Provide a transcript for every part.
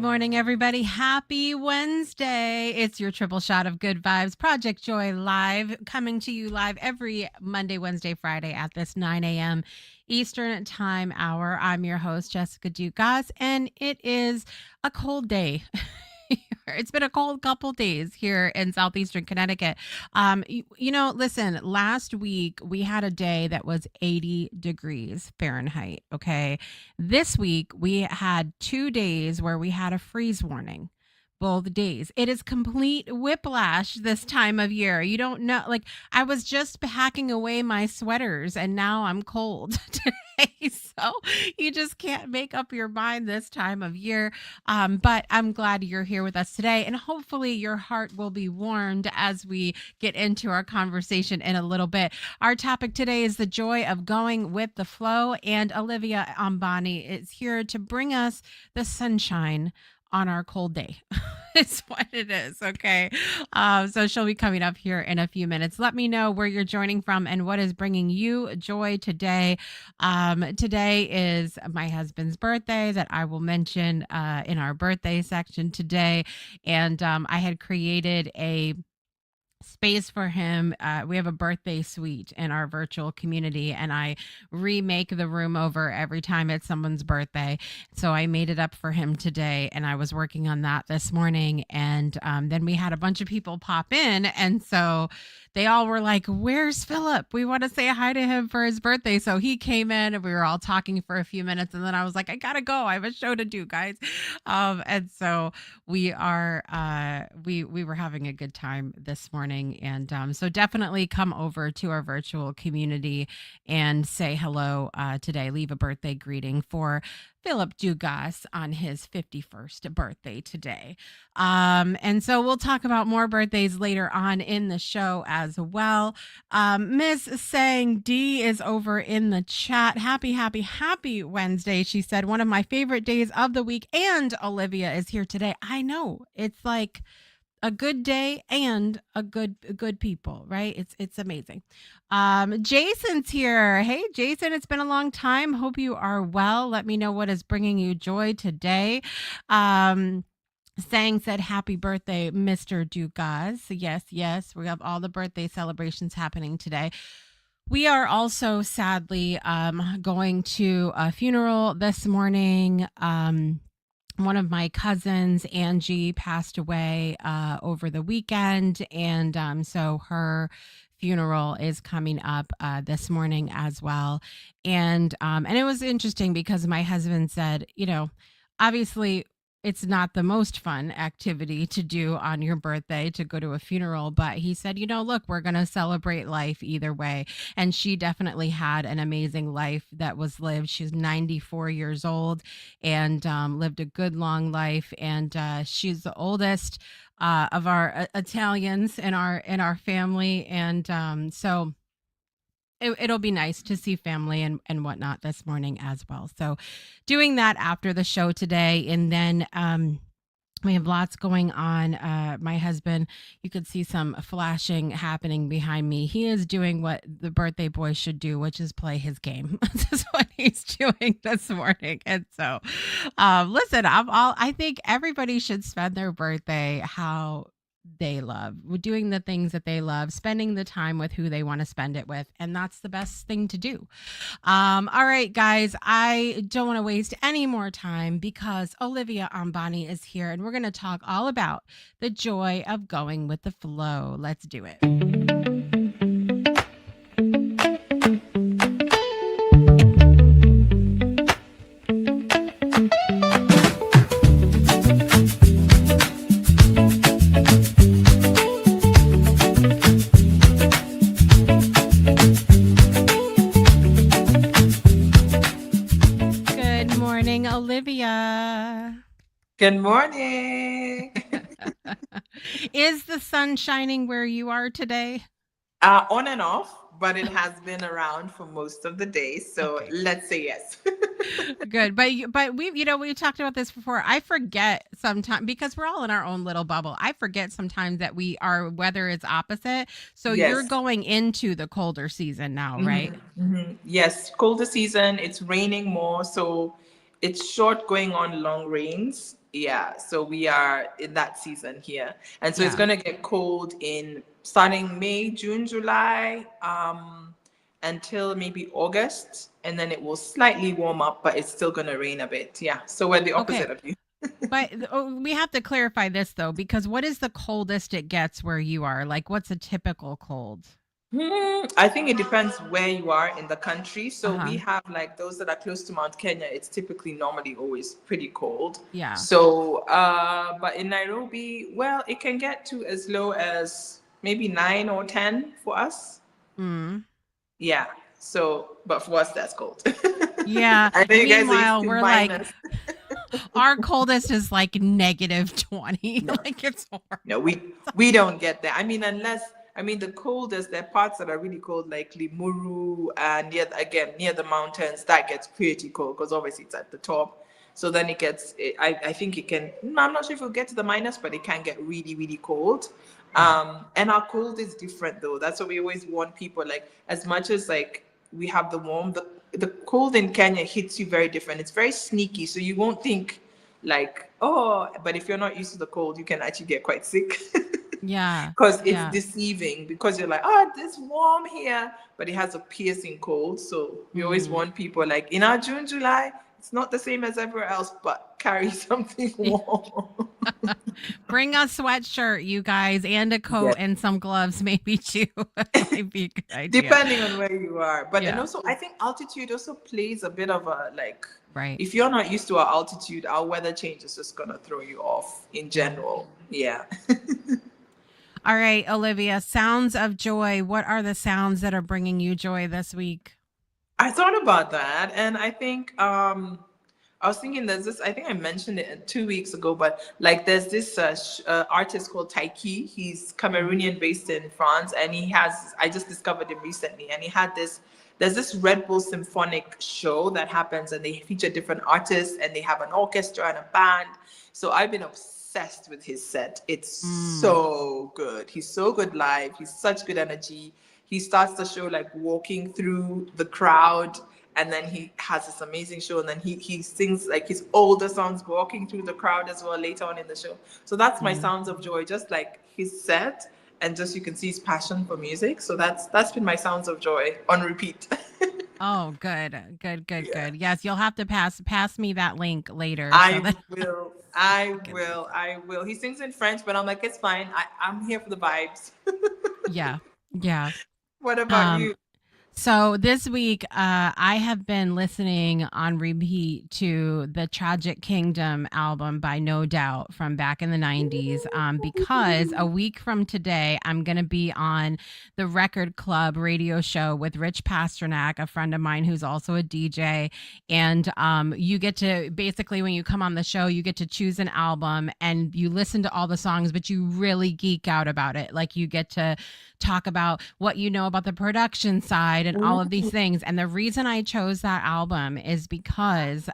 morning, everybody. Happy Wednesday. It's your triple shot of good vibes. Project Joy Live, coming to you live every Monday, Wednesday, Friday at this 9 a.m. Eastern time hour. I'm your host, Jessica Dugas, and it is a cold day. It's been a cold couple days here in southeastern Connecticut. Listen, last week we had a day that was 80 degrees Fahrenheit. Okay. This week we had 2 days where we had a freeze warning. Both days. It is complete whiplash this time of year. You don't know. Like, I was just packing away my sweaters and now I'm cold today. So you just can't make up your mind this time of year. But I'm glad you're here with us today. And hopefully your heart will be warmed as we get into our conversation in a little bit. Our topic today is the joy of going with the flow. And Olivia Ambani is here to bring us the sunshine on our cold day. It's what it is. Okay. So she'll be coming up here in a few minutes. Let me know where you're joining from and what is bringing you joy today. Today is my husband's birthday that I will mention in our birthday section today. And I had created a space for him. We have a birthday suite in our virtual community, and I remake the room over every time it's someone's birthday. So I made it up for him today, and I was working on that this morning. And then we had a bunch of people pop in, and so they all were like, "Where's Philip? We want to say hi to him for his birthday." So he came in, and we were all talking for a few minutes, and then I was like, "I gotta go. I have a show to do, guys." And so we are we were having a good time this morning. And so definitely come over to our virtual community and say hello today. Leave a birthday greeting for Philip Dugas on his 51st birthday today. And so we'll talk about more birthdays later on in the show as well. Miss Sang D is over in the chat. Happy Wednesday. She said, one of my favorite days of the week. And Olivia is here today. I know. It's like a good day and a good people, right? It's amazing. Jason's here. Hey Jason, it's been a long time. Hope you are well. Let me know what is bringing you joy today. Sang said happy birthday, Mr. Dugas. Yes, we have all the birthday celebrations happening today. We are also sadly going to a funeral this morning. One of my cousins, Angie, passed away over the weekend, and so her funeral is coming up this morning as well. And it was interesting because my husband said, obviously it's not the most fun activity to do on your birthday to go to a funeral, but he said, look, we're going to celebrate life either way. And she definitely had an amazing life that was lived. She's 94 years old and lived a good long life. And she's the oldest of our Italians in our family. And so it'll be nice to see family and whatnot this morning as well. So doing that after the show today. And then we have lots going on. My husband, you could see some flashing happening behind me. He is doing what the birthday boy should do, which is play his game. This is what he's doing this morning. And so, listen, I think everybody should spend their birthday how they love, doing the things that they love, spending the time with who they want to spend it with, and that's the best thing to do. All right, guys, I don't want to waste any more time because Olivia Ambani is here, and we're going to talk all about the joy of going with the flow. Let's do it. Olivia. Good morning. Is the sun shining where you are today? On and off, but it has been around for most of the day. So okay. Let's say yes. Good. But we've talked about this before. I forget sometimes because we're all in our own little bubble. I forget sometimes that our weather is opposite. So yes. You're going into the colder season now, right? Mm-hmm. Yes. Colder season. It's raining more. So it's short going on long rains. Yeah, so we are in that season here. And so it's Yeah. going to get cold in starting May, June, July, until maybe August. And then it will slightly warm up, but it's still going to rain a bit. Yeah. So we're the Okay. opposite of you. But we have to clarify this though, because what is the coldest it gets where you are? Like, what's a typical cold? I think it depends where you are in the country. Uh So huh. we have like those that are close to Mount Kenya, it's typically normally always pretty cold. Yeah. So, but in Nairobi, well, it can get to as low as maybe 9 or 10 for us. Mm. Yeah. So, but for us, that's cold. Yeah. I know you guys are used Meanwhile, to we're like, minus. our coldest is like -20. No, Like, it's horrible. no, we don't get that. I mean, unless I mean the coldest, there are parts that are really cold, like Limuru and near the mountains. That gets pretty cold because obviously it's at the top. So then it gets. I think it can. I'm not sure if it'll get to the minus, but it can get really really cold. Yeah. And our cold is different though. That's what we always warn people. Like as much as like we have the warm, the cold in Kenya hits you very different. It's very sneaky, so you won't think like, oh, but if you're not used to the cold, you can actually get quite sick. Yeah. Because it's Yeah. deceiving, because you're like, oh, it's warm here, but it has a piercing cold. So we always Mm. warn people like in our June, July, it's not the same as everywhere else, but carry something warm. Bring a sweatshirt, you guys, and a coat Yeah. and some gloves, maybe too. Might be a good idea. Depending on where you are. But and Yeah. also I think altitude also plays a bit of a like, Right. if you're not used to our altitude, our weather change is just gonna throw you off in Yeah. general. Yeah. All right, Olivia, sounds of joy. What are the sounds that are bringing you joy this week? I thought about that, and I think I was thinking there's this. I think I mentioned it 2 weeks ago, but like there's this artist called Taiki. He's Mm. Cameroonian, based in France, and he has. I just discovered him recently, and he had this. There's this Red Bull Symphonic show that happens, and they feature different artists, and they have an orchestra and a band. So I've been obsessed with his set. It's Mm. so good. He's so good live. He's such good energy. He starts the show like walking through the crowd, and then he has this amazing show, and then he sings like his older songs walking through the crowd as well later on in the show. So that's my Mm. sounds of joy, just like his set, and just you can see his passion for music. So that's been my sounds of joy on repeat. Oh, good. Good, good, Yeah. good. Yes, you'll have to pass me that link later so I that will. I I can listen. will. I will. He sings in French, but I'm like, it's fine. I'm here for the vibes. Yeah. Yeah. What about Um you? So this week, I have been listening on repeat to the Tragic Kingdom album by No Doubt from back in the 90s, because a week from today, I'm going to be on the Record Club radio show with Rich Pasternak, a friend of mine who's also a DJ. And you get to basically, when you come on the show, you get to choose an album and you listen to all the songs, but you really geek out about it. Like you get to talk about what you know about the production side and all of these things. And the reason I chose that album is because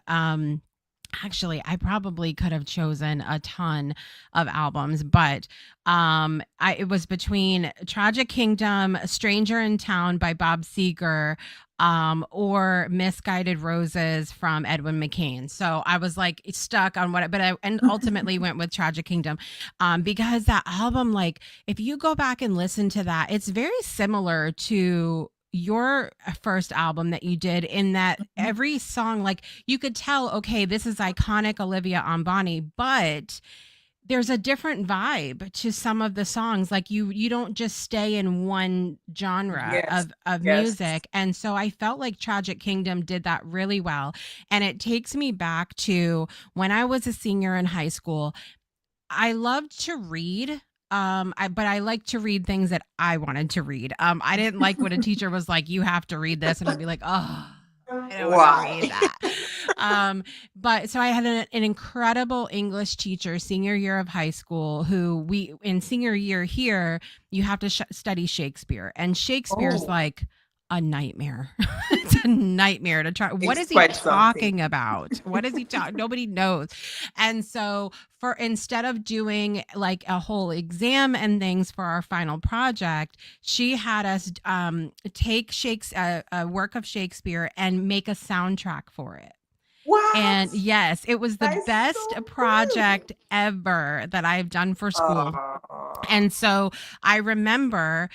actually I probably could have chosen a ton of albums, but it was between Tragic Kingdom, Stranger in Town by Bob Seger, or Misguided Roses from Edwin McCain. So I was like stuck on but I and ultimately went with Tragic Kingdom, because that album, like if you go back and listen to that, it's very similar to your first album that you did, in that every song, like you could tell, okay, this is iconic Olivia Ambani, but there's a different vibe to some of the songs. Like you don't just stay in one genre Yes. of Yes. music. And so I felt like Tragic Kingdom did that really well. And it takes me back to when I was a senior in high school. I loved to read. But I like to read things that I wanted to read. I didn't like when a teacher was like, "You have to read this," and I'd be like, "Oh, I don't want to read Why? that." Um, but so I had an incredible English teacher senior year of high school, who we in senior year here you have to study Shakespeare, and Shakespeare's Oh, like a nightmare. It's a nightmare to try. What it's is he quite something. talking about? What is he talking? Nobody knows. And so for instead of doing like a whole exam and things for our final project, she had us take a work of Shakespeare and make a soundtrack for it. What? And yes, it was the That is best so good. project ever that I've done for school. Uh, And so I remember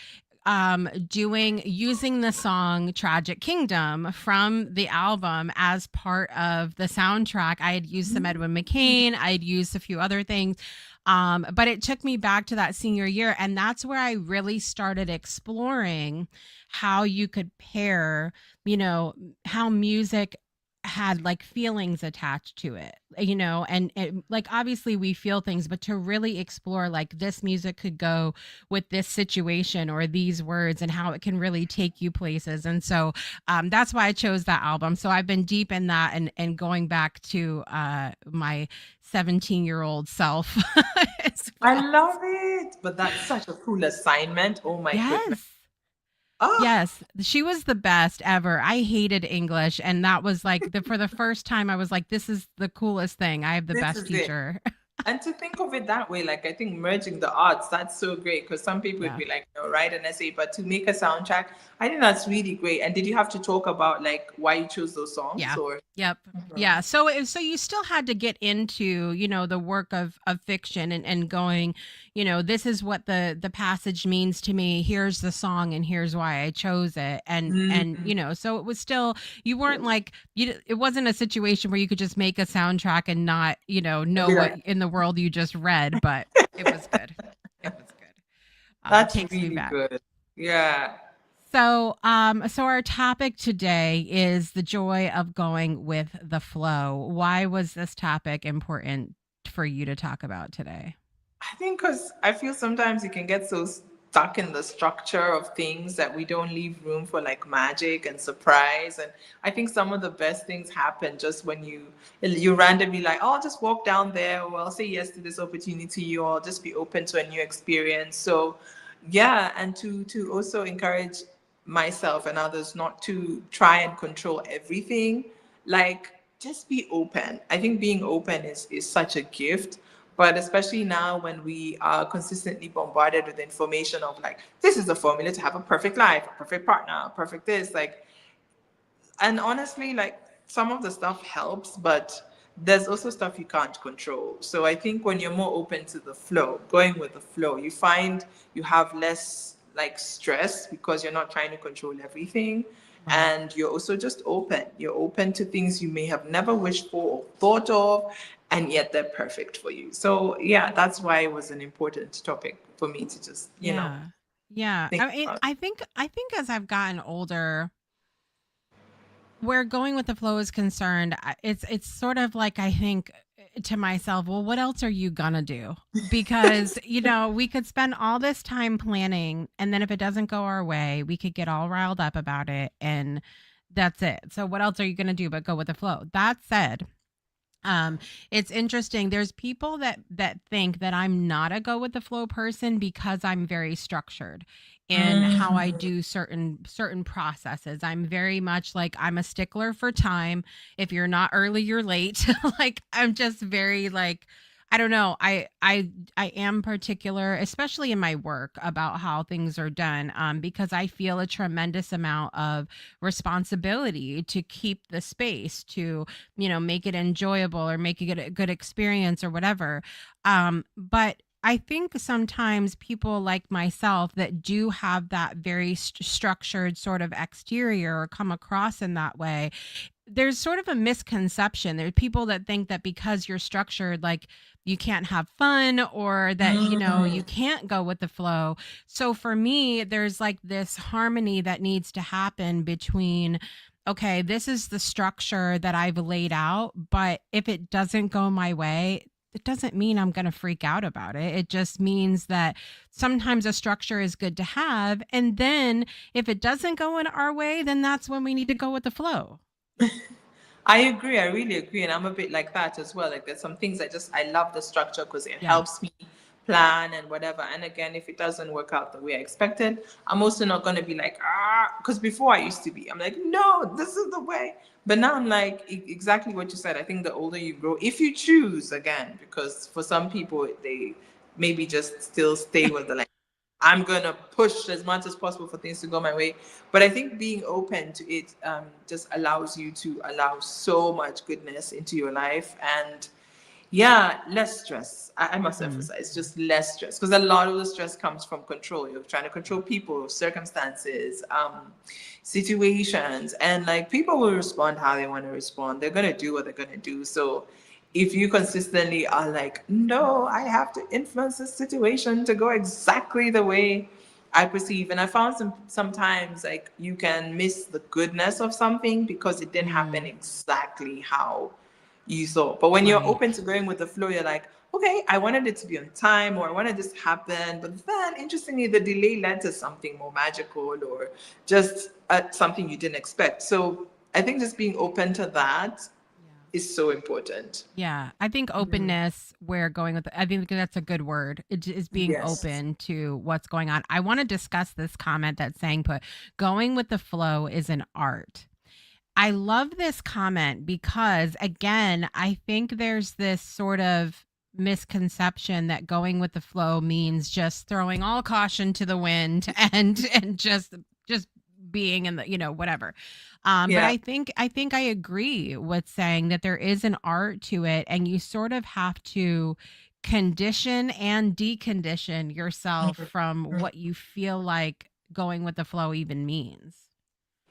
doing using the song Tragic Kingdom from the album as part of the soundtrack. I had used some Edwin McCain, I had used a few other things. But it took me back to that senior year, and that's where I really started exploring how you could pair, you know, how music had like feelings attached to it, and like obviously we feel things, but to really explore like this music could go with this situation or these words and how it can really take you places. And so that's why I chose that album. So I've been deep in that, and going back to my 17-year-old self as I well. love it. But that's such a cool assignment. Oh my goodness. Yes. Ah, Yes, she was the best ever. I hated English, and that was like for the first time I was like, this is the coolest thing. I have the this best is it. teacher. And to think of it that way, like I think merging the arts, that's so great because some people would Yeah. be like, write an essay, but to make a soundtrack, I think that's really great. And did you have to talk about like why you chose those songs Yeah. or? Yep. Mhm. Yeah. So you still had to get into, the work of fiction, and going, this is what the passage means to me. Here's the song and here's why I chose it. And Mm. so it was still, you weren't like it wasn't a situation where you could just make a soundtrack and not, I'd know be what like, in the world you just read, but it was good. It was good. that's Takes me really back. good. Yeah. So our topic today is the joy of going with the flow. Why was this topic important for you to talk about today? I think because I feel sometimes you can get so stuck in the structure of things that we don't leave room for like magic and surprise. And I think some of the best things happen just when you randomly like, oh, I'll just walk down there, or I'll say yes to this opportunity, or I'll just be open to a new experience. So yeah, and to also encourage myself and others not to try and control everything, like just be open. I think being open is such a gift, but especially now when we are consistently bombarded with information of like, this is the formula to have a perfect life, a perfect partner, a perfect this, like, and honestly, like some of the stuff helps, but there's also stuff you can't control. So I think when you're more open to the flow, going with the flow, you find you have less like stress because you're not trying to control everything. Right. And you're also just open. You're open to things you may have never wished for or thought of, and yet they're perfect for you. So yeah, that's why it was an important topic for me to just, Yeah. Yeah. think I mean, about. I think as I've gotten older, where going with the flow is concerned, it's sort of like I think to myself, well, what else are you gonna do? Because we could spend all this time planning, and then if it doesn't go our way, we could get all riled up about it, and that's it. So what else are you gonna do but go with the flow? That said, um, it's interesting. There's people that think that I'm not a go with the flow person because I'm very structured in how I Mm. do certain processes. I'm very much like I'm a stickler for time. If you're not early, you're late. Like I'm just very like I don't know. I am particular, especially in my work, about how things are done, because I feel a tremendous amount of responsibility to keep the space, to make it enjoyable or make it a good experience or whatever. But I think sometimes people like myself that do have that very structured sort of exterior or come across in that way, there's sort of a misconception. There are people that think that because you're structured, like you can't have fun, or that, you Mm. can't go with the flow. So for me, there's like this harmony that needs to happen between, okay, this is the structure that I've laid out, but if it doesn't go my way, it doesn't mean I'm going to freak out about it. It just means that sometimes a structure is good to have. And then if it doesn't go in our way, then that's when we need to go with the flow. I agree. I really agree. And I'm a bit like that as well. Like there's some things I love the structure because it Yeah. helps me plan and whatever. And again, if it doesn't work out the way I expected, I'm also not going to be like, because before I used to be, I'm like, no, this is the way. But now I'm like, exactly what you said. I think the older you grow, if you choose again, because for some people, they maybe just still stay with the like, I'm gonna push as much as possible for things to go my way. But I think being open to it just allows you to allow so much goodness into your life. And yeah, less stress. I must Mhm. emphasize just less stress, because a lot of the stress comes from control. You're trying to control people, circumstances, situations, and like people will respond how they want to respond. They're gonna do what they're gonna do. So if you consistently are like, no, I have to influence this situation to go exactly the way I perceive, and I found sometimes like you can miss the goodness of something because it didn't happen Mm, exactly how you thought. But when you're right. open to going with the flow, you're like, okay, I wanted it to be on time, or I wanted this to happen. But then, interestingly, the delay led to something more magical, or just something you didn't expect. So I think just being open to that Yeah. is so important. Yeah, I think openness, we're going with, I think that's a good word. It is being Yes. open to what's going on. I want to discuss this comment that's saying put going with the flow is an art. I love this comment because again, I think there's this sort of misconception that going with the flow means just throwing all caution to the wind and just being in the, whatever. But Yeah. I think I agree with saying that there is an art to it, and you sort of have to condition and decondition yourself from what you feel like going with the flow even means.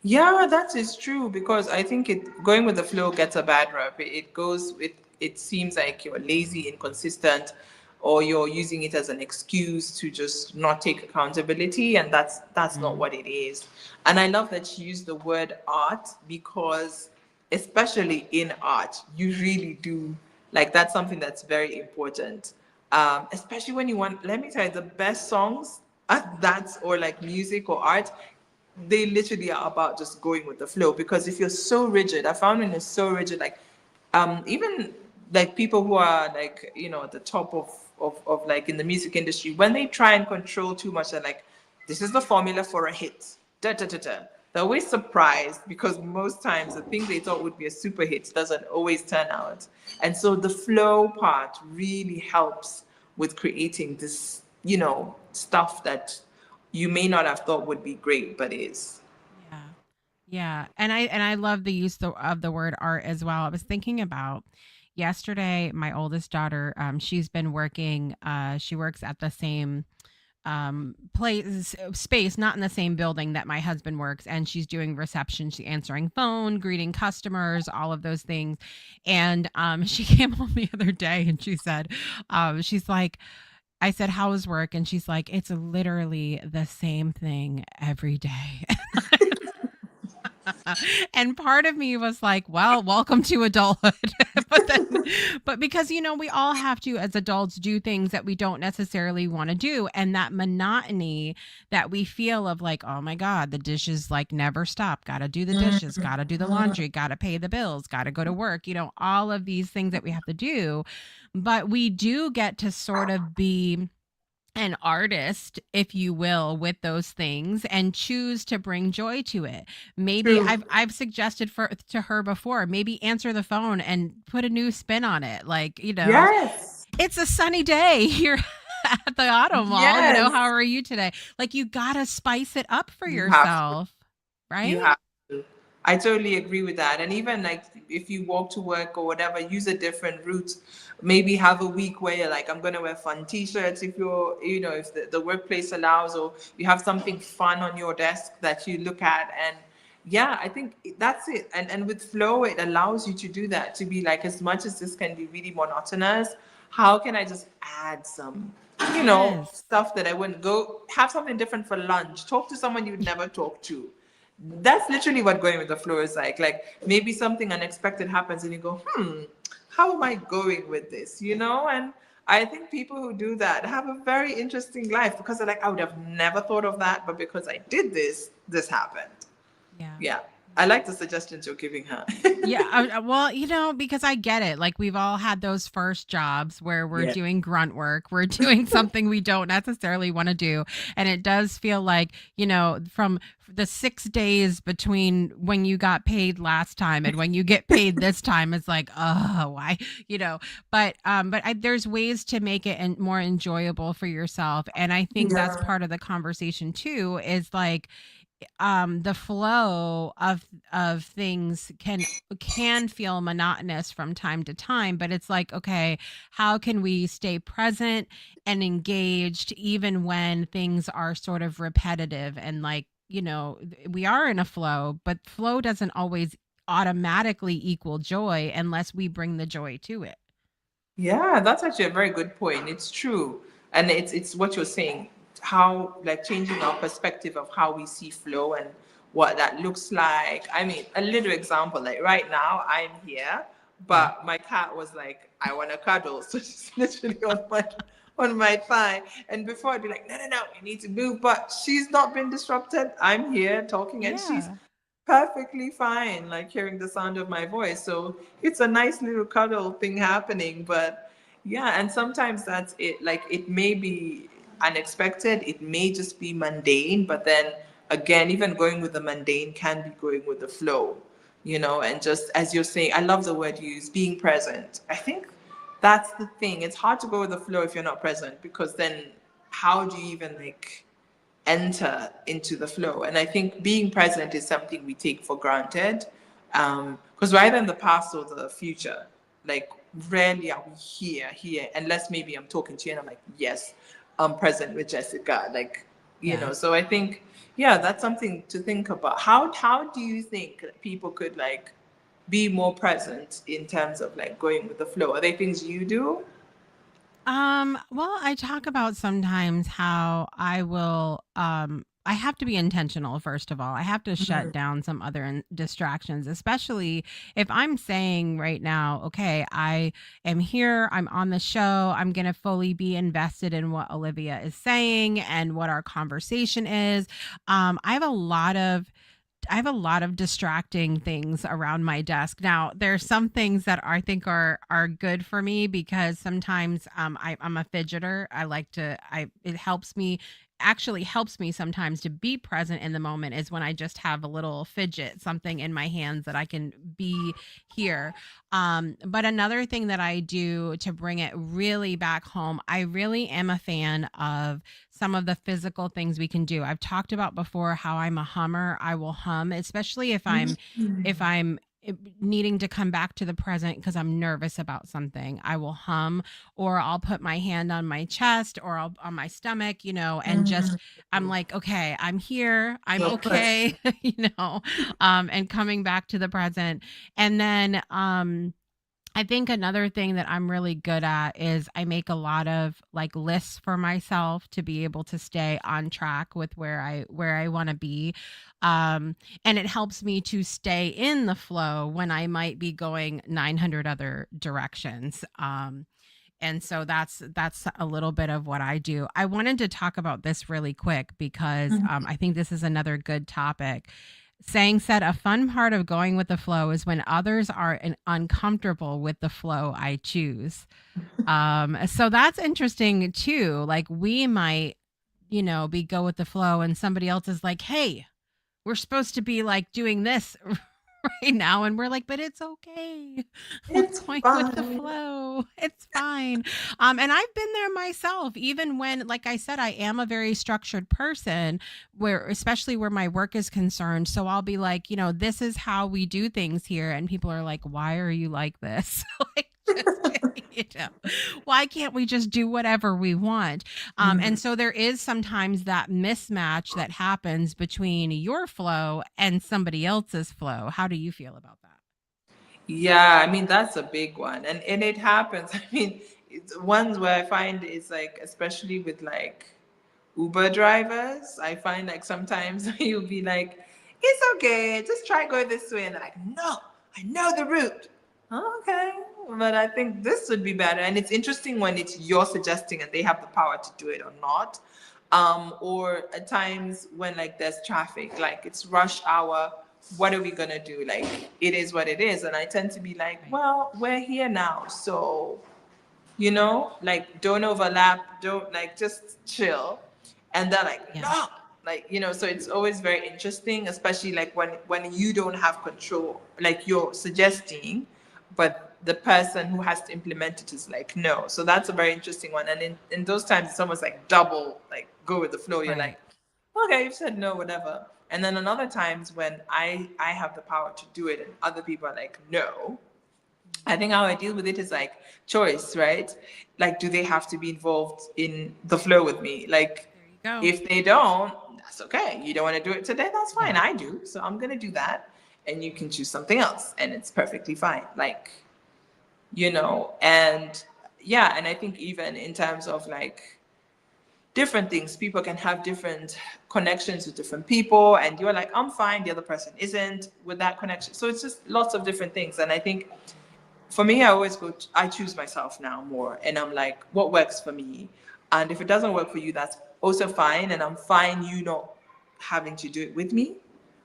Yeah, that is true, because I think it going with the flow gets a bad rap. It goes with, it seems like you're lazy, inconsistent, or you're using it as an excuse to just not take accountability, and that's not Mm. what it is. And I love that you use the word art, because especially in art, you really do, like, that's something that's very important. Especially when you want, let me tell you, the best songs, that's, or like music or art, they literally are about just going with the flow. Because if you're so rigid, I found when you're so rigid, like even like people who are like, at the top of like in the music industry, when they try and control too much, they're like, this is the formula for a hit, da da da da. They're always surprised, because most times the thing they thought would be a super hit doesn't always turn out. And so the flow part really helps with creating this, stuff that you may not have thought would be great, but is. Yeah. Yeah. And I love the use of the word art as well. I was thinking about yesterday, my oldest daughter, she's been working, she works at the same place space, not in the same building that my husband works, and she's doing reception, she's answering phone, greeting customers, all of those things. And she came home the other day and she said, she's like, I said, how was work? And she's like, it's literally the same thing every day. And part of me was like, well, welcome to adulthood. But because, we all have to, as adults, do things that we don't necessarily want to do. And that monotony that we feel of like, oh my God, the dishes like never stop. Got to do the dishes, got to do the laundry, got to pay the bills, got to go to work, all of these things that we have to do. But we do get to sort of be an artist, if you will, with those things and choose to bring joy to it. Maybe True. I've suggested for to her before, maybe answer the phone and put a new spin on it. Like, Yes. it's a sunny day here at the auto mall, how Yes. are you today? Like you gotta spice it up for You have to. yourself, You right? have to. I totally agree with that. And even like if you walk to work or whatever, use a different route. Maybe have a week where you're like, I'm gonna wear fun t-shirts if you're, if the workplace allows, or you have something fun on your desk that you look at. And yeah, I think that's it. And with flow, it allows you to do that, to be like, as much as this can be really monotonous, how can I just add some, Yes. stuff that I wouldn't go have something different for lunch, talk to someone you'd never talk to. That's literally what going with the flow is like. Like maybe something unexpected happens and you go, how am I going with this? And I think people who do that have a very interesting life, because they're like, I would have never thought of that, but because I did this, this happened. Yeah. Yeah. I like the suggestions you're giving her. Yeah, well, because I get it. Like we've all had those first jobs where we're Yeah. doing grunt work, we're doing something we don't necessarily want to do, and it does feel like, from the 6 days between when you got paid last time and when you get paid this time, it's like, oh, why, you know. But there's ways to make it more enjoyable for yourself, and I think that's Yeah. part of the conversation too. Is like the flow of things can feel monotonous from time to time, but it's like, okay, how can we stay present and engaged even when things are sort of repetitive, and like, we are in a flow, but flow doesn't always automatically equal joy unless we bring the joy to it. Yeah, that's actually a very good point. It's true. And it's what you're saying, how like changing our perspective of how we see flow and what that looks like. I mean, a little example, like right now I'm here, Yeah. but my cat was like, I want to cuddle. So she's literally on my thigh. And before I'd be like, no, no, no, you need to move. But she's not been disrupted. I'm here talking and she's Yeah. perfectly fine, like hearing the sound of my voice. So it's a nice little cuddle thing happening. But yeah, and sometimes that's it. Like it may be unexpected, it may just be mundane, but then again, even going with the mundane can be going with the flow, and just as you're saying, I love the word you use, being present. I think that's the thing. It's hard to go with the flow if you're not present, because then how do you even like enter into the flow? And I think being present is something we take for granted, because we're either in the past or the future. Like rarely are we here, unless maybe I'm talking to you and I'm like, yes, I'm present with Jessica. Like, Yeah. so I think, yeah, that's something to think about. How do you think that people could like be more present in terms of like going with the flow? Are they things you do? Well, I talk about sometimes how I have to be intentional first of all. I have to shut Mhm. down some other distractions, especially if I'm saying right now, okay, I am here, I'm on the show, I'm going to fully be invested in what Olivia is saying and what our conversation is. I have a lot of distracting things around my desk. Now, there's some things that I think are good for me because sometimes I'm a fidgeter. I like to. I it helps me actually helps me sometimes to be present in the moment is when I just have a little fidget, something in my hands that I can be here. But another thing that I do to bring it really back home, I really am a fan of some of the physical things we can do. I've talked about before how I'm a hummer. I will hum, especially if I'm needing to come back to the present because I'm nervous about something. I will hum, or I'll put my hand on my chest or on my stomach, and just I'm like, okay, I'm here, I'm You're okay, present. and coming back to the present. And then I think another thing that I'm really good at is I make a lot of like lists for myself to be able to stay on track with where I want to be. And it helps me to stay in the flow when I might be going 900 other directions. And so that's a little bit of what I do. I wanted to talk about this really quick because I think this is another good topic. Saying said, a fun part of going with the flow is when others are uncomfortable with the flow I choose. So that's interesting too. Like we might, be go with the flow and somebody else is like, hey, we're supposed to be like doing this right now, and we're like, but it's okay. We're It's going with the fine. flow, it's fine. And I've been there myself, even when, like I said, I am a very structured person, where especially where my work is concerned, so I'll be like, this is how we do things here, and people are like, why are you like this? Like, just why can't we just do whatever we want? And so there is sometimes that mismatch that happens between your flow and somebody else's flow. How do you feel about that? Yeah, I mean that's a big one, and it happens. I mean, it's ones where I find it's like, especially with like Uber drivers, I find like sometimes you'll be like, "It's okay, just try go this way," and they're like, "No, I know the route." Okay, but I think this would be better, and it's interesting when it's you're suggesting and they have the power to do it or not. Or at times when like there's traffic, like it's rush hour what are we gonna do? Like, it is what it is. And I tend to be like, Right. well, we're here now, so like, don't overlap, don't, like, just chill. And they're like, Yeah. no, like, so it's always very interesting, especially like when you don't have control, like you're suggesting, but the person who has to implement it is like, no. So that's a very interesting one. And in those times, it's almost like double, like, go with the flow. You're like, Right. okay, you've said no, whatever. And then another times when I have the power to do it and other people are like, no. I think how I deal with it is like choice, right? Like, do they have to be involved in the flow with me? Like, There you go. if they don't, that's okay. You don't want to do it today, that's fine. Yeah. I do. So I'm going to do that. And you can choose something else. And it's perfectly fine. Like, and yeah. And I think even in terms of like different things, people can have different connections with different people. And you're like, I'm fine. The other person isn't with that connection. So it's just lots of different things. And I think for me, I always I choose myself now more. And I'm like, what works for me? And if it doesn't work for you, that's also fine. And I'm fine you not having to do it with me.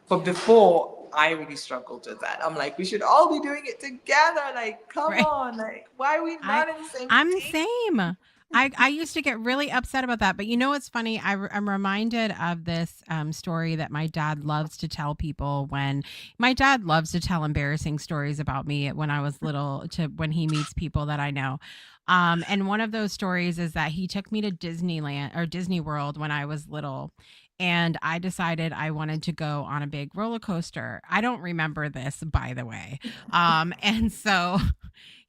But Yeah. before, I really struggled with that. I'm like, we should all be doing it together. Like, come Right. on. Like, why are we I not in the same I'm the team? same. I used to get really upset about that, but you know what's funny? I'm reminded of this story that my dad loves to tell people when my dad loves to tell embarrassing stories about me when I was little to when he meets people that I know. And one of those stories is that he took me to Disneyland or Disney World when I was little. And I decided I wanted to go on a big roller coaster. I don't remember this, by the way. And so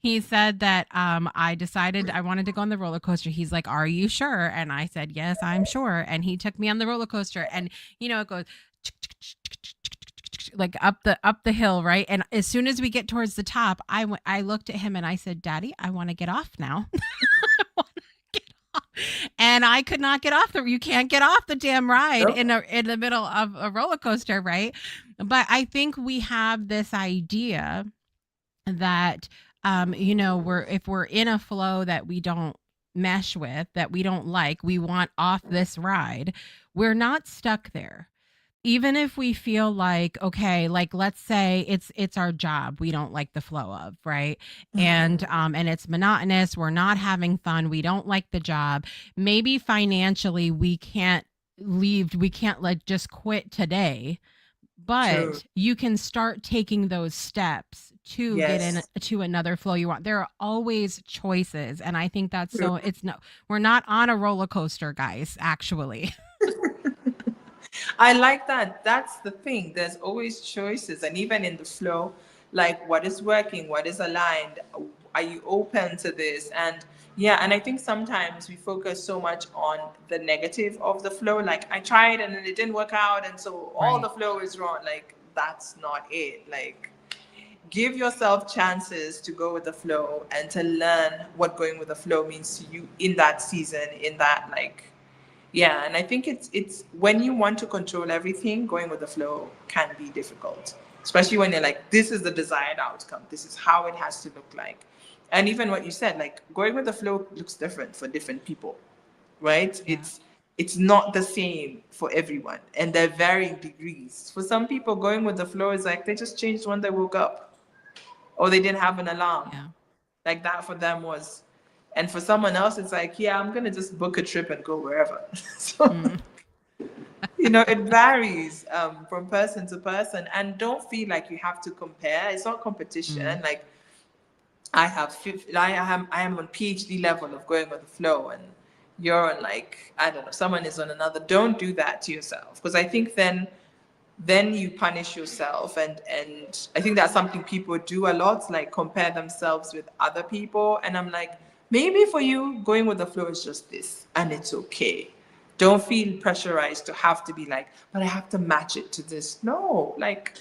he said that I decided I wanted to go on the roller coaster. He's like, "Are you sure?" And I said, "Yes, I'm sure." And he took me on the roller coaster, and it goes like up the hill, right? And as soon as we get towards the top, I looked at him and I said, "Daddy, I want to get off now." I wanna get off. And I could not get off the. You can't get off the damn ride Nope. in the middle of a roller coaster, right? But I think we have this idea that we're if we're in a flow that we don't mesh with, that we don't like, we want off this ride, we're not stuck there. Even if we feel like, okay, like let's say it's our job we don't like the flow of, right? And it's monotonous, we're not having fun, we don't like the job, maybe financially we can't like just quit today, True. but you can start taking those steps to get Yes. into another flow you want. There are always choices. And I think that's True. so it's no, we're not on a roller coaster, guys, actually. I like that. That's the thing. There's always choices. And even in the flow, like, what is working, what is aligned? Are you open to this? And yeah, and I think sometimes we focus so much on the negative of the flow. Like, I tried and then it didn't work out. And so all the Right. flow is wrong. Like, that's not it. Like, give yourself chances to go with the flow and to learn what going with the flow means to you in that season, in that, like, yeah. And I think it's when you want to control everything, going with the flow can be difficult, especially when you're like, this is the desired outcome, this is how it has to look like. And even what you said, like, going with the flow looks different for different people, right? Yeah. It's not the same for everyone, and they're varying degrees. For some people, going with the flow is like they just changed when they woke up, or they didn't have an alarm. Yeah. Like, that for them was, and for someone else, it's like, yeah, I'm gonna just book a trip and go wherever. So, Mm. it varies from person to person, and don't feel like you have to compare. It's not Mm. competition. Like, I am on PhD level of going with the flow, and you're on, like, I don't know, someone is on another. Don't do that to yourself, because I think then you punish yourself. And I think that's something people do a lot, like compare themselves with other people. And I'm like, maybe for you, going with the flow is just this, and it's okay. Don't feel pressurized to have to be like, but I have to match it to this. No, like,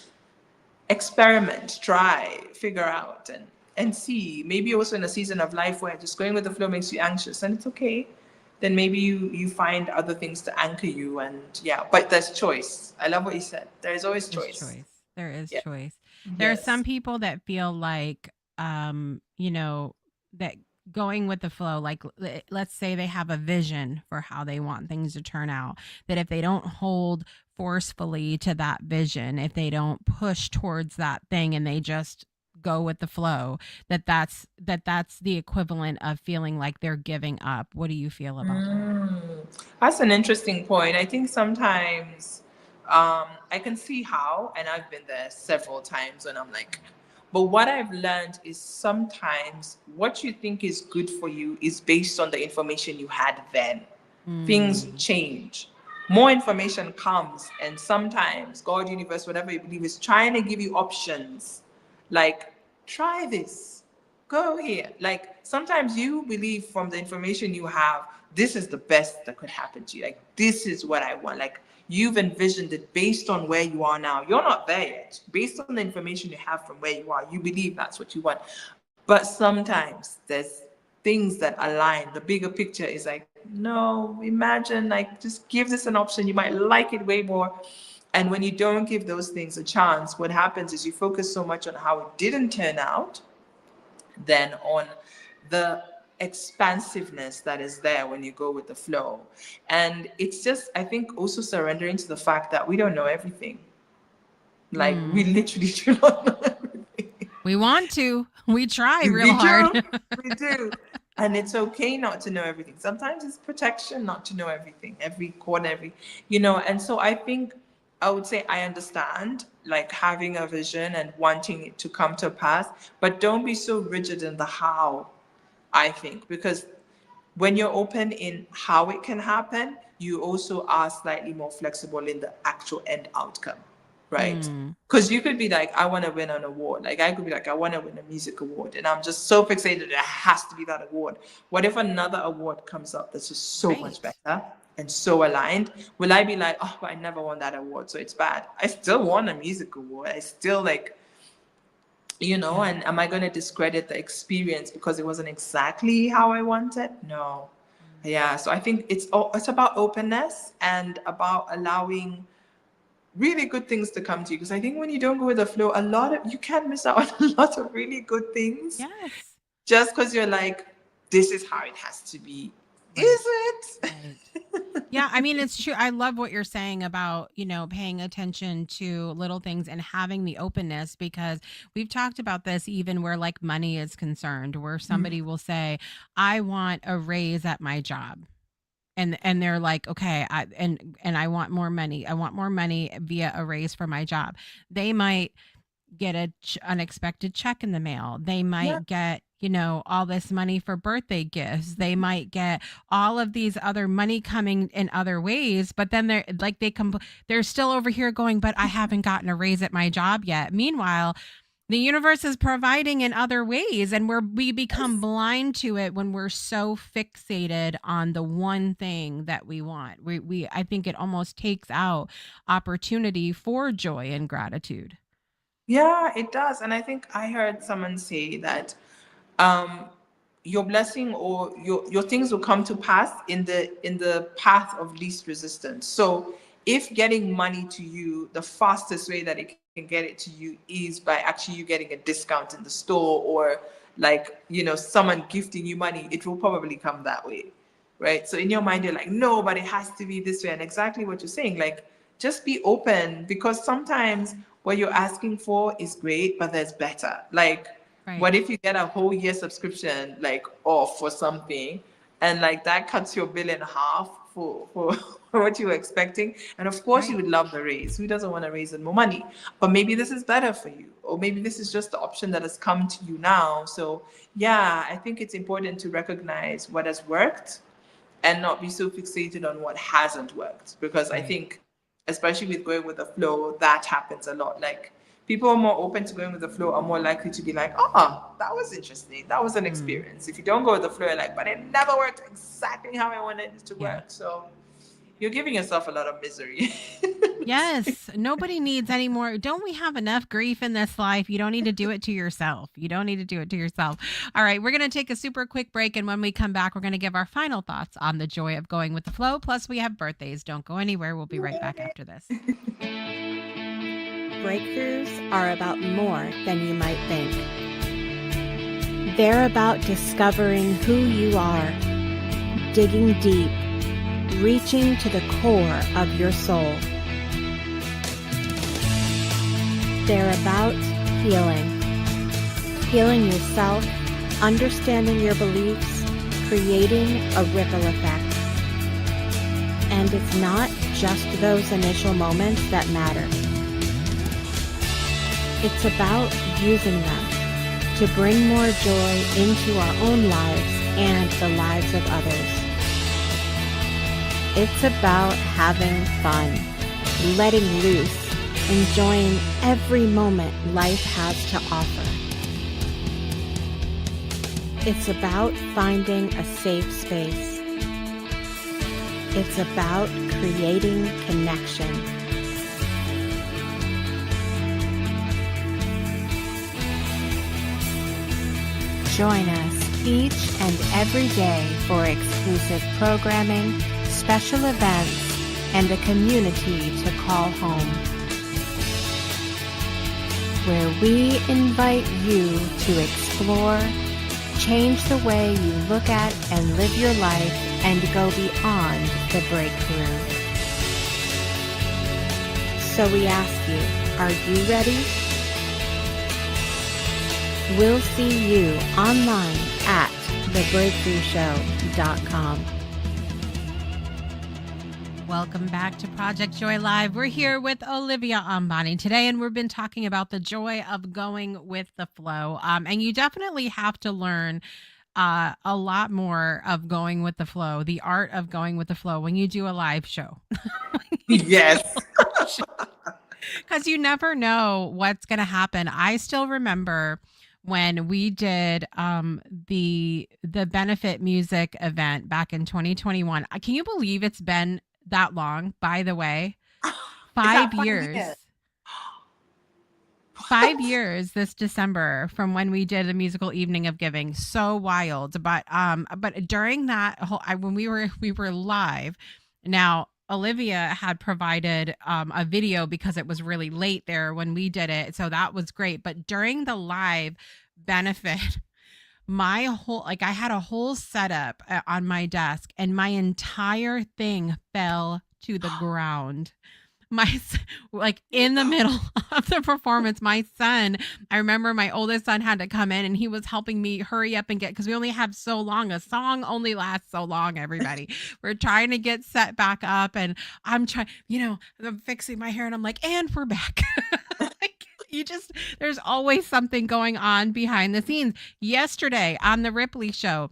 experiment, try, figure out, and see. Maybe also in a season of life where just going with the flow makes you anxious, and it's okay. Then maybe you find other things to anchor you. And yeah, but there's choice. I love what you said. There's always There's choice. choice. There is Yeah. choice. There are some Yes. people that feel like that going with the flow, like let's say they have a vision for how they want things to turn out, that if they don't hold forcefully to that vision, if they don't push towards that thing and they just go with the flow, that's the equivalent of feeling like they're giving up. What do you feel about that? Mm, that's an interesting point. I think sometimes I can see how, and I've been there several times when I'm like, but what I've learned is sometimes what you think is good for you is based on the information you had then. Things Mm, change. More information comes, and sometimes God, universe, whatever you believe, is trying to give you options. Like, try this, go here. Like, sometimes you believe from the information you have, this is the best that could happen to you. Like, this is what I want. Like, you've envisioned it based on where you are now. You're not there yet. Based on the information you have from where you are, you believe that's what you want. But sometimes there's things that align. The bigger picture is like, no, imagine, like, just give this an option. You might like it way more. And when you don't give those things a chance, what happens is you focus so much on how it didn't turn out than on the expansiveness that is there when you go with the flow. And it's just, I think, also surrendering to the fact that we don't know everything. Like, we mm. literally do not know everything. We want to. We try real We hard. do. We do. And it's okay not to know everything. Sometimes it's protection not to know everything, every corner, and so I think I would say I understand like having a vision and wanting it to come to pass, but don't be so rigid in the how, I think, because when you're open in how it can happen, you also are slightly more flexible in the actual end outcome, right? Mm, Because you could be like, I want to win an award. Like, I could be like, I want to win a music award. And I'm just so fixated, it has to be that award. What if another award comes up that's just so much right. better and so aligned? Will I be like, oh, but I never won that award, so it's bad? I still won a music award. I still like, Yeah. and am I going to discredit the experience because it wasn't exactly how I wanted? No. Mm. Yeah, so I think it's about openness and about allowing really good things to come to you, because I think when you don't go with the flow, you can miss out on a lot of really good things Yes. just because you're like, this is how it has to be. Right. Is it? Right. Yeah, I mean, it's true. I love what you're saying about, paying attention to little things and having the openness, because we've talked about this even where like money is concerned, where somebody will say, "I want a raise at my job." And they're like, "Okay, and I want more money. I want more money via a raise for my job." They might get a unexpected check in the mail. They Yeah. might get, all this money for birthday gifts. They might get all of these other money coming in other ways, but then they're like they're still over here going, "But I haven't gotten a raise at my job yet." Meanwhile, the universe is providing in other ways, and we become Yes. blind to it when we're so fixated on the one thing that we want. We I think it almost takes out opportunity for joy and gratitude. Yeah, it does. And I think I heard someone say that um your blessing or your things will come to pass in the path of least resistance. So if getting money to you, the fastest way that it can get it to you is by actually you getting a discount in the store, or like someone gifting you money, it will probably come that way, right? So in your mind you're like, no, but it has to be this way. And exactly what you're saying, like, just be open, because sometimes what you're asking for is great, but there's better. Like, Right. what if you get a whole year subscription like off for something, and like that cuts your bill in half for for what you were expecting? And of course you Right. would love the raise. Who doesn't want to raise more money? But maybe this is better for you, or maybe this is just the option that has come to you now. So yeah, I think it's important to recognize what has worked and not be so fixated on what hasn't worked, because I Right. think especially with going with the flow, that happens a lot. Like, people are more open to going with the flow, are more likely to be like, oh, that was interesting, that was an Mm. experience. If you don't go with the flow, you're like, but it never worked exactly how I wanted it to Yeah. work. So you're giving yourself a lot of misery. Yes. Nobody needs any more. Don't we have enough grief in this life? You don't need to do it to yourself. You don't need to do it to yourself. All right. We're going to take a super quick break. And when we come back, we're going to give our final thoughts on the joy of going with the flow. Plus, we have birthdays. Don't go anywhere. We'll be right back after this. Breakthroughs are about more than you might think. They're about discovering who you are, digging deep, reaching to the core of your soul. They're about healing. Healing yourself, understanding your beliefs, creating a ripple effect. And it's not just those initial moments that matter. It's about using them to bring more joy into our own lives and the lives of others. It's about having fun, letting loose, enjoying every moment life has to offer. It's about finding a safe space. It's about creating connection. Join us each and every day for exclusive programming, special events, and a community to call home, where we invite you to explore, change the way you look at and live your life, and go beyond the breakthrough. So we ask you, are you ready? We'll see you online at thebreakthroughshow.com. Welcome back to Project Joy Live. We're here with Olivia Ambani today, and we've been talking about the joy of going with the flow. And you definitely have to learn a lot more of going with the flow, the art of going with the flow when you do a live show. Yes. Because you never know what's going to happen. I still remember when we did the benefit music event back in 2021. Can you believe it's been that long, by the way? 5 years. 5 years this December from when we did a musical evening of giving. So wild. But during that whole when we were live, now Olivia had provided a video because it was really late there when we did it. So that was great. But during the live benefit, my whole I had a whole setup on my desk, and my entire thing fell to the ground. In the middle of the performance, my son, I remember my oldest son had to come in, and he was helping me hurry up and because we only have so long. A song only lasts so long, everybody. We're trying to get set back up, and I'm trying, I'm fixing my hair, and I'm like, and we're back. There's always something going on behind the scenes. Yesterday on the Ripley show,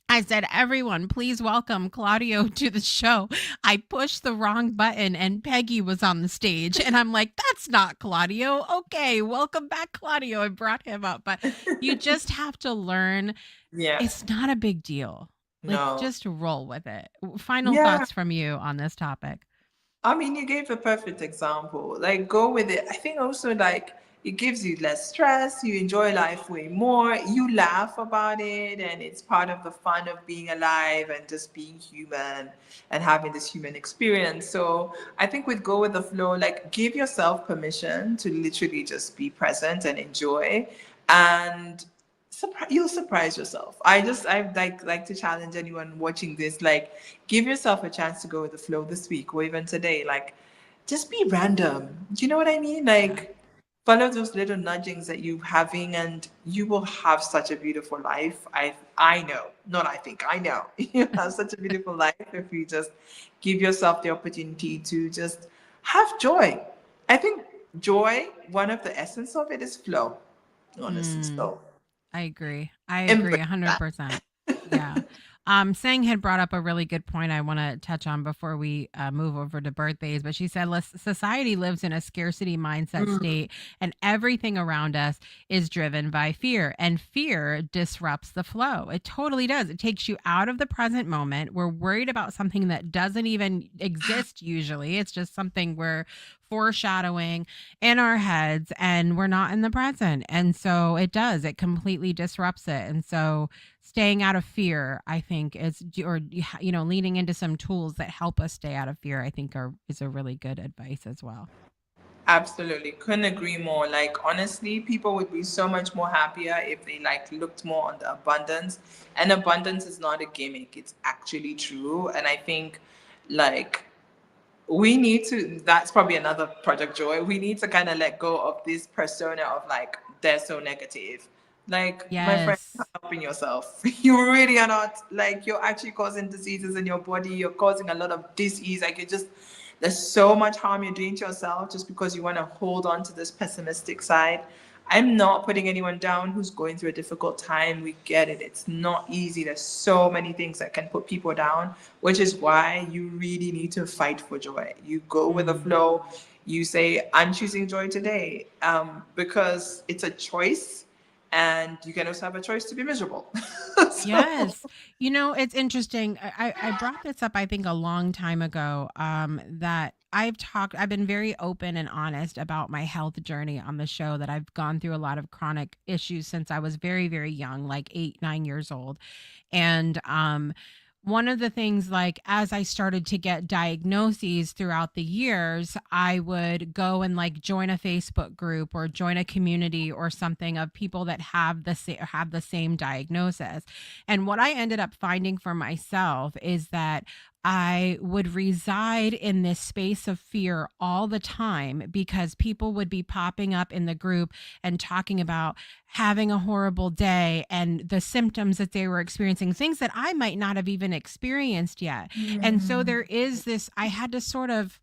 I said, everyone, please welcome Claudio to the show. I pushed the wrong button and Peggy was on the stage. And I'm like, that's not Claudio. Okay, welcome back, Claudio. I brought him up. But you just have to learn. Yeah. It's not a big deal. No. Just roll with it. Final thoughts from you on this topic. I mean, you gave a perfect example. Go with it. I think also it gives you less stress. You enjoy life way more. You laugh about it, and it's part of the fun of being alive and just being human and having this human experience. So I think with go with the flow, give yourself permission to literally just be present and enjoy, and you'll surprise yourself. I like to challenge anyone watching this. Give yourself a chance to go with the flow this week or even today. Just be random. Do you know what I mean? Follow those little nudgings that you're having, and you will have such a beautiful life. I know, not I think, I know. You have such a beautiful life if you just give yourself the opportunity to just have joy. I think joy, one of the essence of it is flow, honestly. So I agree. 100%. Yeah. Sang had brought up a really good point I want to touch on before we move over to birthdays. But she said, society lives in a scarcity mindset state, and everything around us is driven by fear. And fear disrupts the flow. It totally does. It takes you out of the present moment. We're worried about something that doesn't even exist usually. It's just something we're foreshadowing in our heads, and we're not in the present. And so it completely disrupts it. And so staying out of fear, I think, leaning into some tools that help us stay out of fear, I think is a really good advice as well. Absolutely. Couldn't agree more. Like honestly, people would be so much more happier if they like looked more on the abundance. And abundance is not a gimmick. It's actually true. And I think like we need to, that's probably another project joy, we need to kind of let go of this persona of like they're so negative. Like my friend, you're Yes. not helping yourself. You really are not. Like you're actually causing diseases in your body, you're causing a lot of disease. Like you just, there's so much harm you're doing to yourself just because you want to hold on to this pessimistic side. I'm not putting anyone down who's going through a difficult time. We get it. It's not easy. There's so many things that can put people down, which is why you really need to fight for joy. You go with the Mm. flow. You say, I'm choosing joy today, because it's a choice. And you can also have a choice to be miserable. So, Yes. It's interesting. I brought this up, I think, a long time ago. That I've been very open and honest about my health journey on the show, that I've gone through a lot of chronic issues since I was very, very young, like 8, 9 years old. And one of the things, like, as I started to get diagnoses throughout the years, I would go and like join a Facebook group or join a community or something of people that have the same diagnosis. And what I ended up finding for myself is that I would reside in this space of fear all the time, because people would be popping up in the group and talking about having a horrible day and the symptoms that they were experiencing, things that I might not have even experienced yet. And so there is this, I had to sort of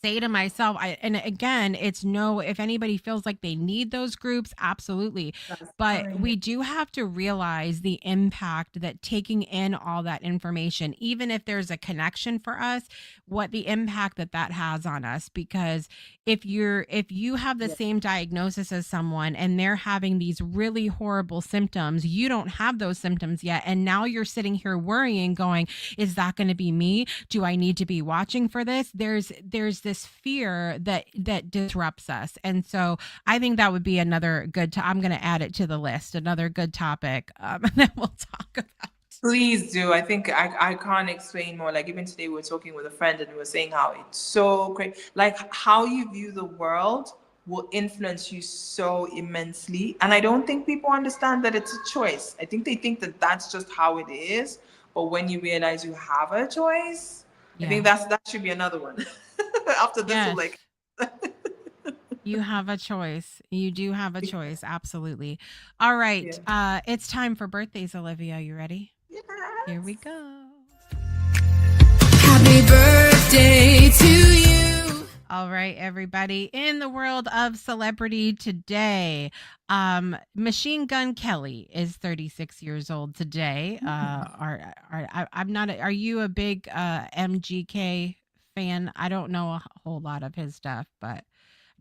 say to myself, and again, it's no, if anybody feels like they need those groups, absolutely. that's But fine. we do have to realize the impact that taking in all that information, even if there's a connection for us, what the impact that has on us. Because if you have the Yeah. same diagnosis as someone and they're having these really horrible symptoms, you don't have those symptoms yet. And now you're sitting here worrying, going, is that going to be me? Do I need to be watching for this? There's this fear that disrupts us. And so I think that would be another I'm going to add it to the list, another good topic that we'll talk about. Please do. I think I can't explain more. Like even today we were talking with a friend and we were saying how it's so great. Like how you view the world will influence you so immensely. And I don't think people understand that it's a choice. I think they think that that's just how it is. But when you realize you have a choice, I think Yeah. that should be another one. After this, will like, Yes. You have a choice. You do have a choice. Absolutely. All right. yeah. It's time for birthdays, Olivia. You ready? Here we Yes. go. Happy birthday to you. All right, everybody. In the world of celebrity today, Machine Gun Kelly is 36 years old today. I'm not. Are you a big MGK fan? I don't know a whole lot of his stuff, but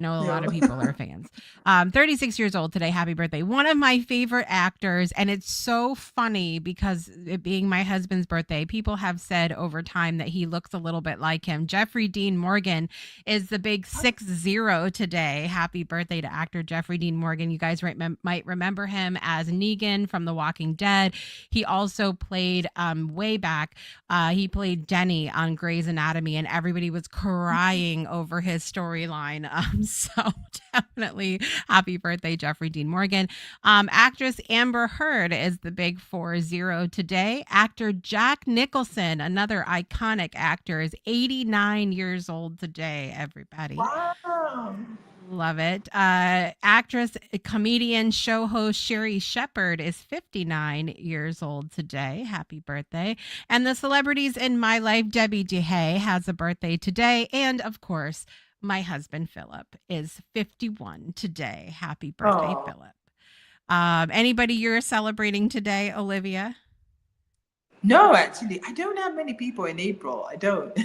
I know a lot No. of people are fans. 36 years old today. Happy birthday. One of my favorite actors. And it's so funny because it being my husband's birthday, people have said over time that he looks a little bit like him. Jeffrey Dean Morgan is the big 6-0 today. Happy birthday to actor Jeffrey Dean Morgan. You guys might remember him as Negan from The Walking Dead. He also played way back, he played Denny on Grey's Anatomy, and everybody was crying over his storyline. So definitely happy birthday, Jeffrey Dean Morgan. Actress Amber Heard is the big 4-0 today. Actor Jack Nicholson, another iconic actor, is 89 years old today, everybody. Wow. Love it. Actress, comedian, show host Sherry Shepherd is 59 years old today. Happy birthday. And the celebrities in my life, Debbie DeHay has a birthday today. And of course, my husband, Philip, is 51 today. Happy birthday, Oh. Philip. Anybody you're celebrating today, Olivia? No, actually, I don't have many people in April. I don't.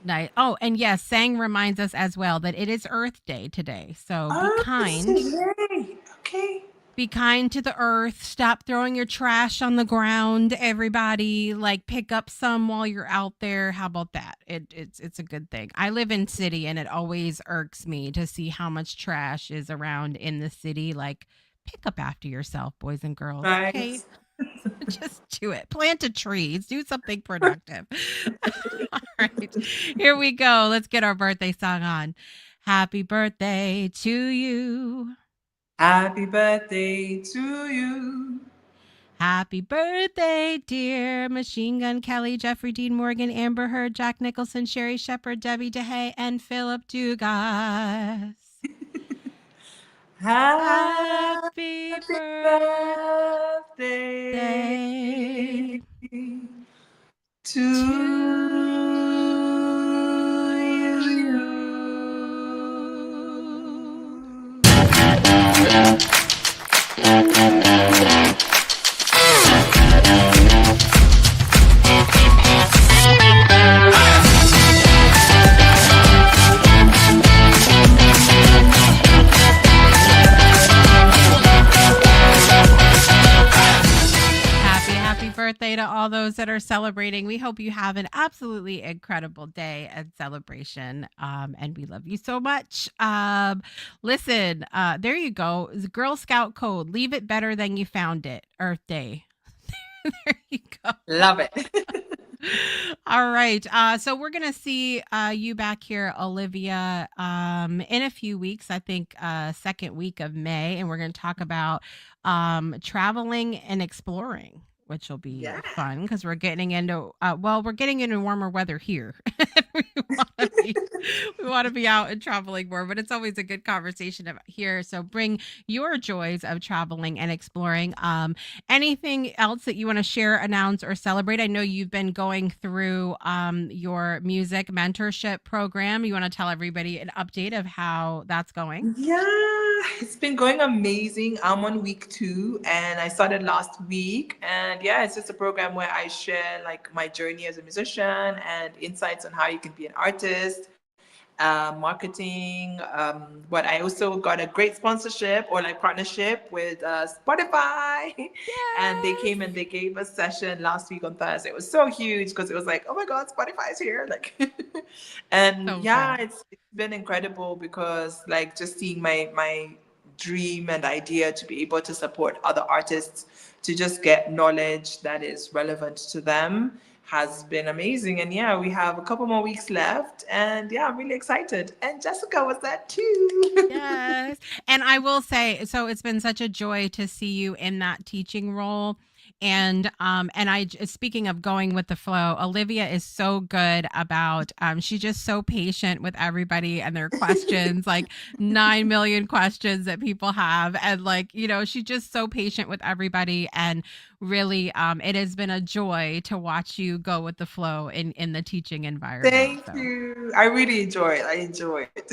Nice. Oh, and yes, Sang reminds us as well that it is Earth Day today. So be Oh, kind. today. Okay. Be kind to the earth. Stop throwing your trash on the ground, everybody. Like pick up some while you're out there. How about that? It's a good thing. I live in city and it always irks me to see how much trash is around in the city. Like pick up after yourself, boys and girls. Okay. Right. Just do it. Plant a tree. Do something productive. All right. Here we go. Let's get our birthday song on. Happy birthday to you. Happy birthday to you. Happy birthday, dear Machine Gun Kelly, Jeffrey Dean Morgan, Amber Heard, Jack Nicholson, Sherry Shepard, Debbie DeHay, and Philip Dugas. Happy Happy birthday birthday to you. Happy birthday to all those that are celebrating. We hope you have an absolutely incredible day and celebration. And we love you so much. Listen, there you go. Girl Scout code. Leave it better than you found it. Earth Day. There you go. Love it. All right. So we're gonna see you back here, Olivia, in a few weeks. I think second week of May, and we're gonna talk about traveling and exploring, which will be Yeah. fun because we're getting into we're getting into warmer weather here. We want to be out and traveling more, but it's always a good conversation here. So bring your joys of traveling and exploring. Anything else that you want to share, announce, or celebrate? I know you've been going through your music mentorship program. You want to tell everybody an update of how that's going? Yeah, it's been going amazing. I'm on week 2 and I started last week. And yeah, it's just a program where I share like my journey as a musician and insights on how you can be an artist, marketing. But I also got a great sponsorship or like partnership with Spotify. And they came and they gave a session last week on Thursday. It was so huge because it was like, oh my God, Spotify's here. Like, and So yeah, fun. it's been incredible because like just seeing my dream and idea to be able to support other artists to just get knowledge that is relevant to them has been amazing. And yeah, we have a couple more weeks left. And yeah, I'm really excited. And Jessica was that too. Yes. And I will say, so it's been such a joy to see you in that teaching role. And speaking of going with the flow, Olivia is so good about she's just so patient with everybody and their questions, like 9 million questions that people have. And like, she's just so patient with everybody. And really it has been a joy to watch you go with the flow in the teaching environment. Thank So. you. I really enjoy it. I enjoy it.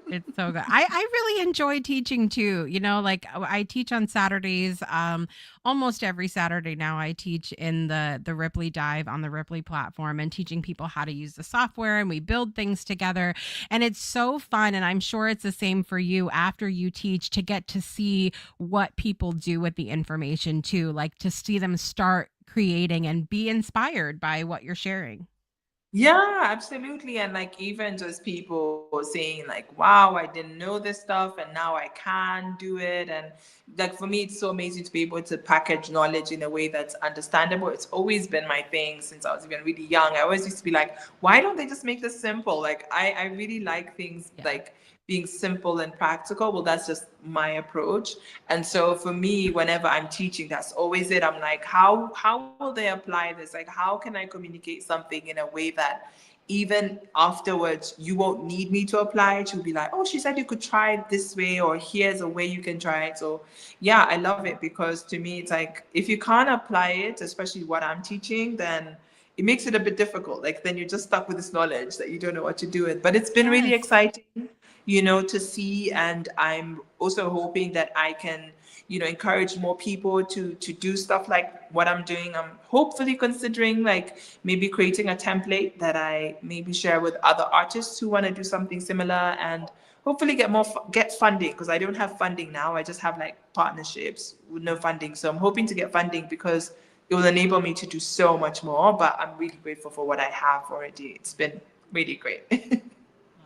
It's so good. I really enjoy teaching too. Like I teach on Saturdays. Almost every Saturday now I teach in the Ripley Dive on the Ripley platform and teaching people how to use the software, and we build things together. And it's so fun. And I'm sure it's the same for you after you teach to get to see what people do with the information too, like to see them start creating and be inspired by what you're sharing. Yeah, absolutely. And like even just people saying like, wow, I didn't know this stuff and now I can do it. And like for me, it's so amazing to be able to package knowledge in a way that's understandable. It's always been my thing since I was even really young. I always used to be like, why don't they just make this simple? Like I really like things like being simple and practical. Well, that's just my approach. And so for me, whenever I'm teaching, that's always it. I'm like, how will they apply this? Like, how can I communicate something in a way that even afterwards you won't need me to apply it? You'll be like, oh, she said you could try it this way, or here's a way you can try it. So yeah, I love it because to me, it's like if you can't apply it, especially what I'm teaching, then it makes it a bit difficult. Like then you're just stuck with this knowledge that you don't know what to do with. But it's been really exciting, to see. And I'm also hoping that I can, encourage more people to do stuff like what I'm doing. I'm hopefully considering like maybe creating a template that I maybe share with other artists who want to do something similar, and hopefully get funding, because I don't have funding now. I just have like partnerships with no funding. So I'm hoping to get funding because it will enable me to do so much more. But I'm really grateful for what I have already. It's been really great.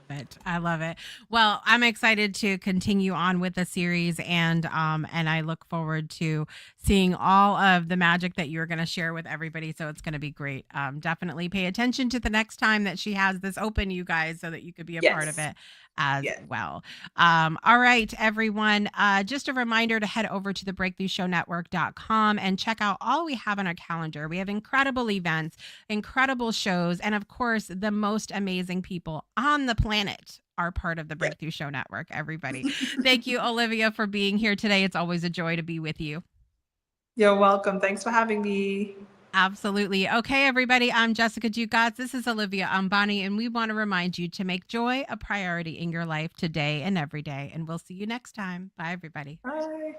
it. I love it. Well, I'm excited to continue on with the series, and I look forward to seeing all of the magic that you're going to share with everybody. So it's going to be great. Definitely pay attention to the next time that she has this open, you guys, so that you could be a part of Yes. it as Yes. well. All right, everyone. Just a reminder to head over to the breakthroughshownetwork.com and check out all we have on our calendar. We have incredible events, incredible shows, and of course, the most amazing people on the planet are part of the Breakthrough Show Network, everybody. Thank you, Olivia, for being here today. It's always a joy to be with you. You're welcome. Thanks for having me. Absolutely. Okay, everybody. I'm Jessica Dugas. This is Olivia Ambani, and we want to remind you to make joy a priority in your life today and every day. And we'll see you next time. Bye, everybody. Bye.